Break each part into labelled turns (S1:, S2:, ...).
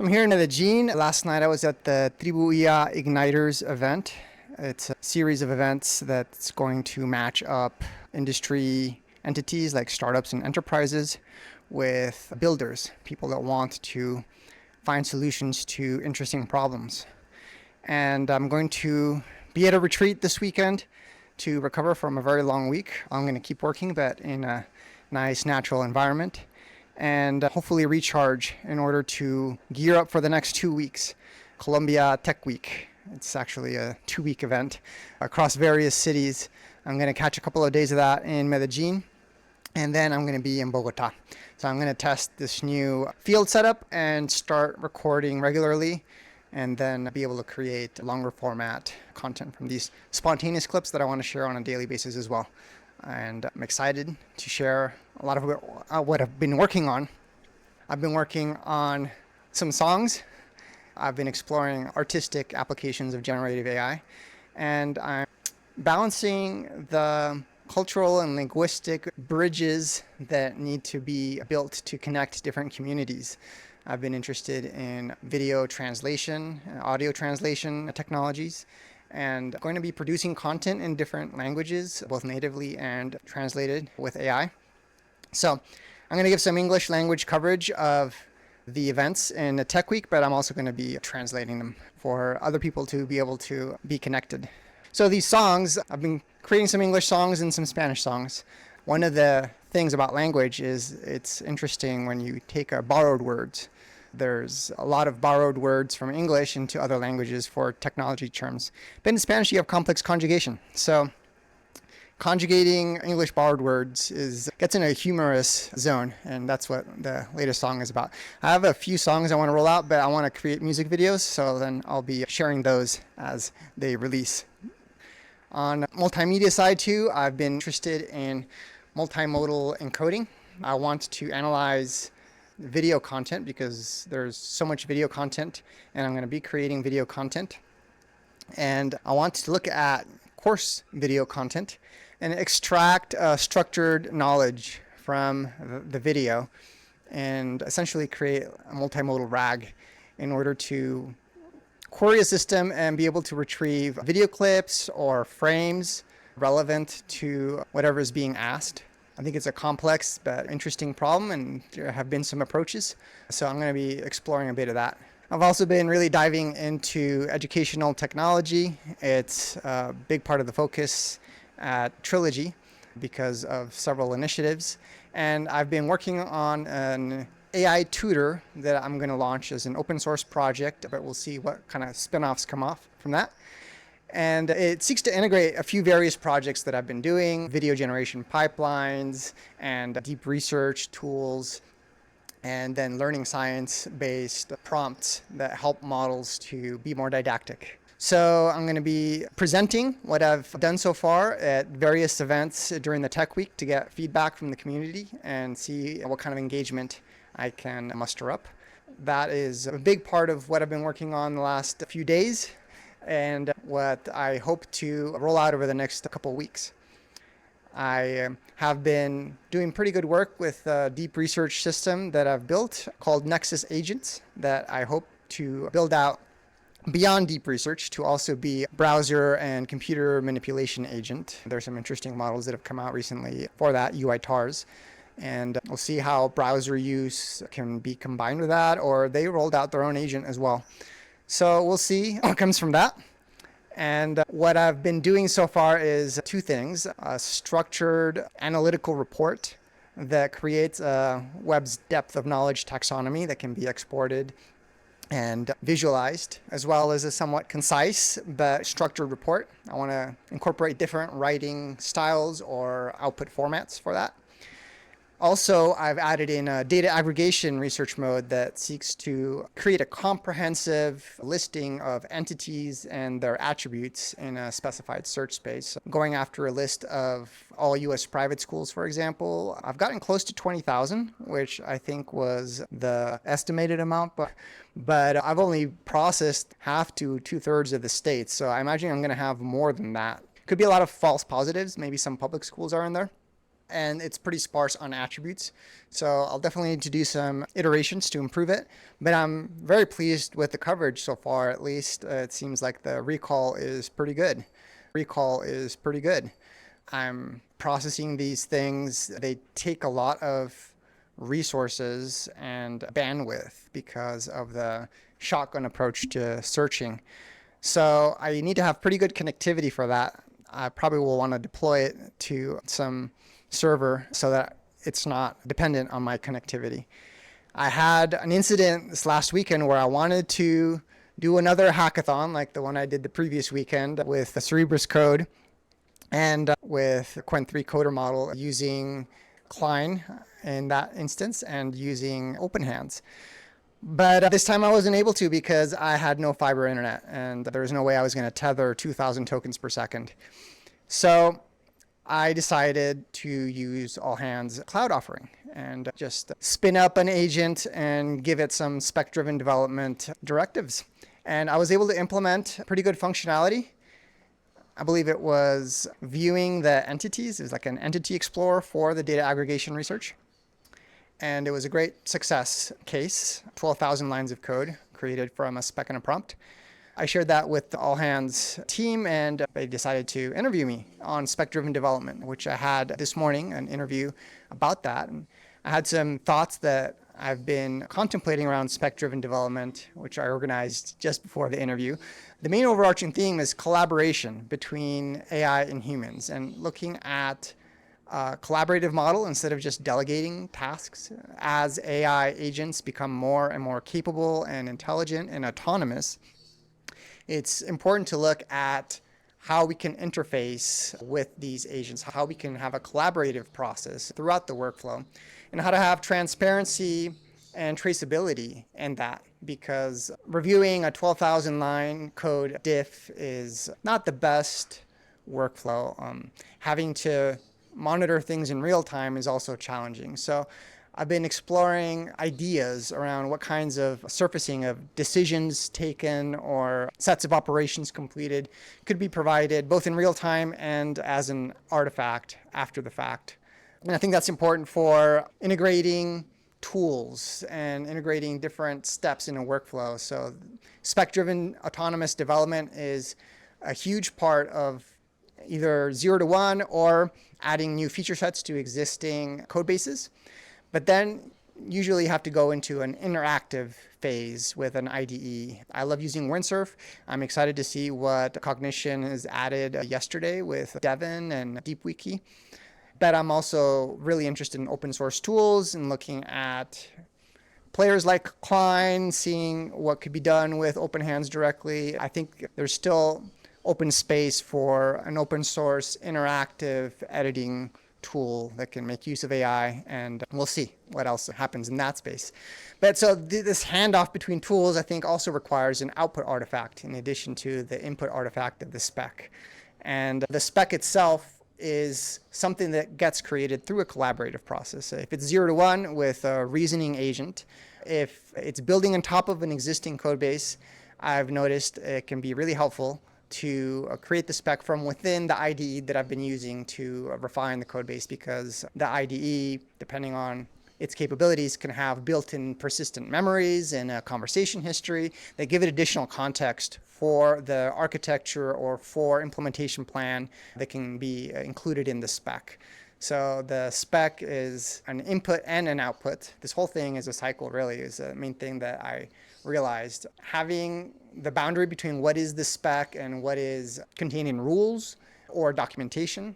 S1: I'm here in Medellin. Last night I was at the Tribu IA Igniters event. It's a series of events that's going to match up industry entities like startups and enterprises with builders, people that want to find solutions to interesting problems. And I'm going to be at a retreat this weekend to recover from a very long week. I'm going to keep working, but in a nice natural environment, and hopefully recharge in order to gear up for the next 2 weeks. Colombia Tech Week. It's actually a 2-week event across various cities. I'm going to catch a couple of days of that in Medellin, and then I'm going to be in Bogota. So I'm going to test this new field setup and start recording regularly, and then be able to create longer format content from these spontaneous clips that I want to share on a daily basis as well. And I'm excited to share a lot of what I've been working on. I've been working on some songs. I've been exploring artistic applications of generative AI, and I'm balancing the cultural and linguistic bridges that need to be built to connect different communities. I've been interested in video translation, audio translation technologies, and going to be producing content in different languages, both natively and translated with AI. So I'm going to give some English language coverage of the events in the Tech Week, but I'm also going to be translating them for other people to be able to be connected. So these songs, I've been creating some English songs and some Spanish songs. One of the things about language is it's interesting when you take borrowed words. There's a lot of borrowed words from English into other languages for technology terms. But in Spanish, you have complex conjugation. So conjugating English borrowed words gets in a humorous zone, and that's what the latest song is about. I have a few songs I want to roll out, but I want to create music videos, so then I'll be sharing those as they release. On multimedia side too, I've been interested in multimodal encoding. I want to analyze video content because there's so much video content, and I'm going to be creating video content. And I want to look at course video content and extract structured knowledge from the video and essentially create a multimodal RAG in order to query a system and be able to retrieve video clips or frames relevant to whatever is being asked. I think it's a complex but interesting problem, and there have been some approaches. So I'm going to be exploring a bit of that. I've also been really diving into educational technology. It's a big part of the focus at Trilogy because of several initiatives. And I've been working on an AI tutor that I'm going to launch as an open source project, but we'll see what kind of spin-offs come off from that. And it seeks to integrate a few various projects that I've been doing, video generation pipelines and deep research tools, and then learning science-based prompts that help models to be more didactic. So I'm going to be presenting what I've done so far at various events during the Tech Week to get feedback from the community and see what kind of engagement I can muster up. That is a big part of what I've been working on the last few days, and what I hope to roll out over the next couple of weeks. I have been doing pretty good work with a deep research system that I've built called Nexus Agents that I hope to build out beyond deep research to also be browser and computer manipulation agent. There's some interesting models that have come out recently for that, UI TARs. And we'll see how browser use can be combined with that, or they rolled out their own agent as well. So we'll see what comes from that. And what I've been doing so far is two things: a structured analytical report that creates a web's depth of knowledge taxonomy that can be exported and visualized, as well as a somewhat concise but structured report. I want to incorporate different writing styles or output formats for that. Also, I've added in a data aggregation research mode that seeks to create a comprehensive listing of entities and their attributes in a specified search space. Going after a list of all US private schools, for example, I've gotten close to 20,000, which I think was the estimated amount, but I've only processed half to 2/3 of the states. So I imagine I'm going to have more than that. Could be a lot of false positives. Maybe some public schools are in there. and it's pretty sparse on attributes. So I'll definitely need to do some iterations to improve it. But I'm very pleased with the coverage so far, at least. It seems like the recall is pretty good. I'm processing these things. They take a lot of resources and bandwidth because of the shotgun approach to searching. So I need to have pretty good connectivity for that. I probably will want to deploy it to some server so that it's not dependent on my connectivity. I had an incident this last weekend where I wanted to do another hackathon like the one I did the previous weekend with the Cerebrus code and with the Qwen 3 coder model using Klein in that instance and using OpenHands. But this time I wasn't able to because I had no fiber internet and there was no way I was going to tether 2,000 tokens per second. So I decided to use All Hands cloud offering and just spin up an agent and give it some spec-driven development directives. And I was able to implement pretty good functionality. I believe it was viewing the entities. It was like an entity explorer for the data aggregation research. And it was a great success case, 12,000 lines of code created from a spec and a prompt. I shared that with the All Hands team, and they decided to interview me on spec-driven development, which I had this morning, an interview about that. And I had some thoughts that I've been contemplating around spec-driven development, which I organized just before the interview. The main overarching theme is collaboration between AI and humans, and looking at a collaborative model instead of just delegating tasks. As AI agents become more and more capable and intelligent and autonomous, it's important to look at how we can interface with these agents, how we can have a collaborative process throughout the workflow, and how to have transparency and traceability in that, because reviewing a 12,000 line code diff is not the best workflow. Having to monitor things in real time is also challenging. So I've been exploring ideas around what kinds of surfacing of decisions taken or sets of operations completed could be provided both in real time and as an artifact after the fact. And I think that's important for integrating tools and integrating different steps in a workflow. So spec-driven autonomous development is a huge part of either 0 to 1 or adding new feature sets to existing code bases. But then usually have to go into an interactive phase with an IDE. I love using Windsurf. I'm excited to see what Cognition has added yesterday with Devin and DeepWiki. But I'm also really interested in open source tools and looking at players like Klein, seeing what could be done with OpenHands directly. I think there's still open space for an open source interactive editing tool that can make use of AI, and we'll see what else happens in that space. But so this handoff between tools, I think, also requires an output artifact in addition to the input artifact of the spec. And the spec itself is something that gets created through a collaborative process. So if it's 0 to 1 with a reasoning agent, if it's building on top of an existing code base, I've noticed it can be really helpful to create the spec from within the IDE that I've been using to refine the code base, because the IDE, depending on its capabilities, can have built-in persistent memories and a conversation history that give it additional context for the architecture or for implementation plan that can be included in the spec. So the spec is an input and an output. This whole thing is a cycle, really, is the main thing that I realized. Having the boundary between what is the spec and what is contained in rules or documentation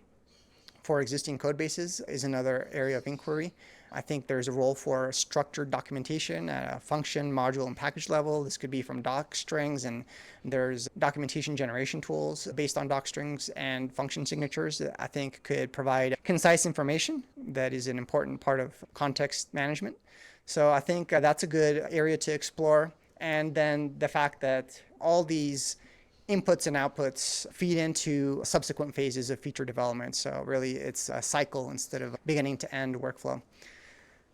S1: for existing code bases is another area of inquiry. I think there's a role for structured documentation at a function, module, and package level. This could be from doc strings, and there's documentation generation tools based on doc strings and function signatures that I think could provide concise information that is an important part of context management. So I think that's a good area to explore. And then the fact that all these inputs and outputs feed into subsequent phases of feature development. So really it's a cycle instead of a beginning to end workflow.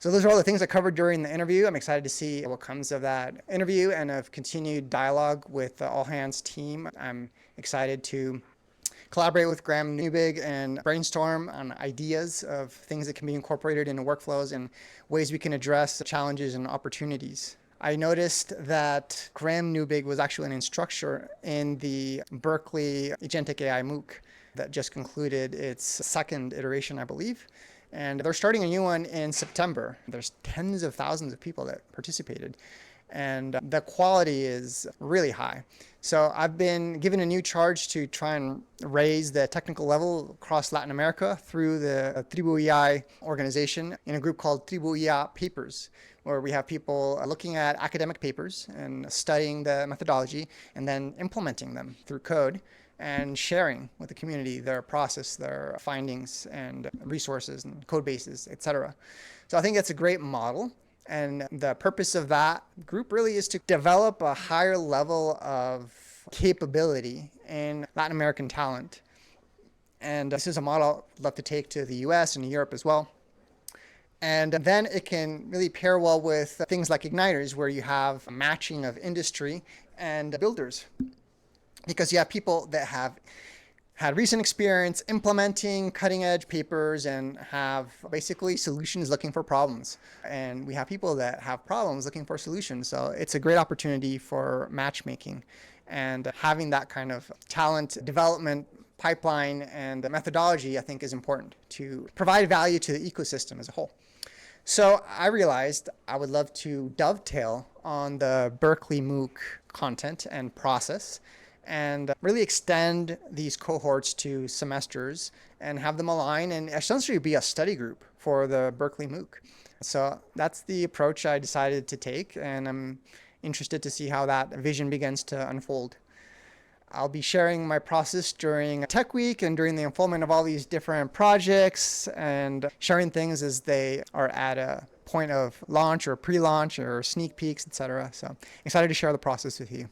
S1: So those are all the things I covered during the interview. I'm excited to see what comes of that interview and of continued dialogue with the All Hands team. I'm excited to collaborate with Graham Newbig and brainstorm on ideas of things that can be incorporated into workflows and ways we can address challenges and opportunities. I noticed that Graham Newbig was actually an instructor in the Berkeley Agentic AI MOOC that just concluded its second iteration, I believe. And they're starting a new one in September. There's tens of thousands of people that participated, and the quality is really high. So I've been given a new charge to try and raise the technical level across Latin America through the Tribu IA organization in a group called Tribu IA Papers, where we have people looking at academic papers and studying the methodology and then implementing them through code and sharing with the community their process, their findings and resources and code bases, etc. So I think that's a great model. And the purpose of that group really is to develop a higher level of capability in Latin American talent. And this is a model I'd love to take to the US and Europe as well. And then it can really pair well with things like Igniters, where you have a matching of industry and builders. Because you have people that have had recent experience implementing cutting edge papers and have basically solutions looking for problems. And we have people that have problems looking for solutions. So it's a great opportunity for matchmaking. And having that kind of talent development pipeline and methodology, I think, is important to provide value to the ecosystem as a whole. So I realized I would love to dovetail on the Berkeley MOOC content and process and really extend these cohorts to semesters and have them align and essentially be a study group for the Berkeley MOOC. So that's the approach I decided to take, and I'm interested to see how that vision begins to unfold. I'll be sharing my process during Tech Week and during the unfoldment of all these different projects and sharing things as they are at a point of launch or pre-launch or sneak peeks, etc. So excited to share the process with you.